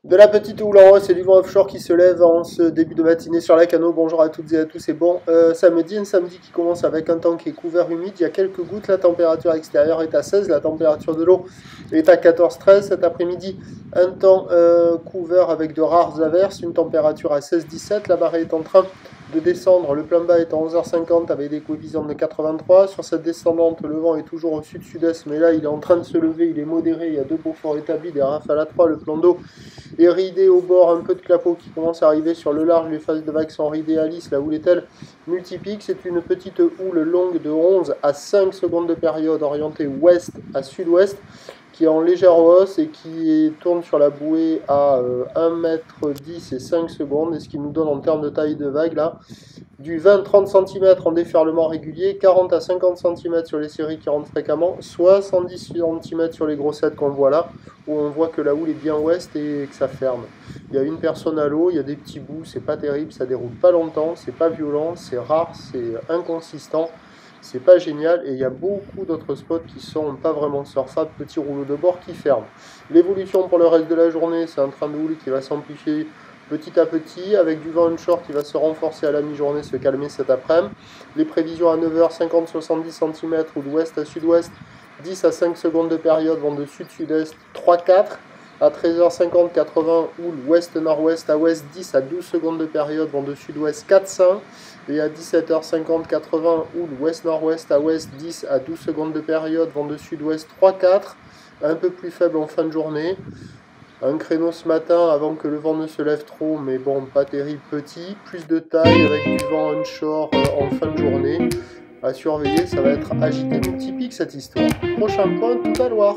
De la petite houle en haut, c'est du vent offshore qui se lève en ce début de matinée sur la Cano. Bonjour à toutes et à tous, c'est bon samedi, un samedi qui commence avec un temps qui est couvert humide, il y a quelques gouttes, la température extérieure est à 16, la température de l'eau est à 14-13. Cet après-midi, un temps couvert avec de rares averses, une température à 16-17, la marée est en train de descendre, le plan bas est à 11h50 avec des coefficients de 83. Sur cette descendante, le vent est toujours au sud-sud-est, mais là il est en train de se lever, il est modéré, il y a deux beaux forts établis, des rafales à 3, le plan d'eau est ridé au bord, un peu de clapot qui commence à arriver sur le large, les phases de vagues sont ridées à lisse, la houle est-elle multipique, c'est une petite houle longue de 11 à 5 secondes de période, orientée ouest à sud-ouest, qui est en légère hausse et qui tourne sur la bouée à 1,10 m et 5 secondes, et ce qui nous donne en termes de taille de vague là, du 20-30 cm en déferlement régulier, 40 à 50 cm sur les séries qui rentrent fréquemment, 70 cm sur les grossettes qu'on voit là, où on voit que la houle est bien ouest et que ça ferme. Il y a une personne à l'eau, il y a des petits bouts, c'est pas terrible, ça déroule pas longtemps, c'est pas violent, c'est rare, c'est inconsistant. C'est pas génial et il y a beaucoup d'autres spots qui sont pas vraiment surfables, petits rouleaux de bord qui ferment. L'évolution pour le reste de la journée, c'est un train de houle qui va s'amplifier petit à petit, avec du vent onshore qui va se renforcer à la mi-journée, se calmer cet après-midi. Les prévisions à 9h, 50-70 cm ou d'ouest à sud-ouest, 10 à 5 secondes de période vont de sud-sud-est 3-4. À 13h50, 80 houle ouest-nord-ouest à ouest, 10 à 12 secondes de période vont de sud-ouest 4-5. Et à 17h50, 80 houle ouest-nord-ouest à ouest, 10 à 12 secondes de période vont de sud-ouest 3-4. Un peu plus faible en fin de journée. Un créneau ce matin avant que le vent ne se lève trop, mais bon, pas terrible petit. Plus de taille avec du vent onshore en fin de journée. À surveiller, ça va être agité multipique cette histoire. Prochain point, tout à Loire.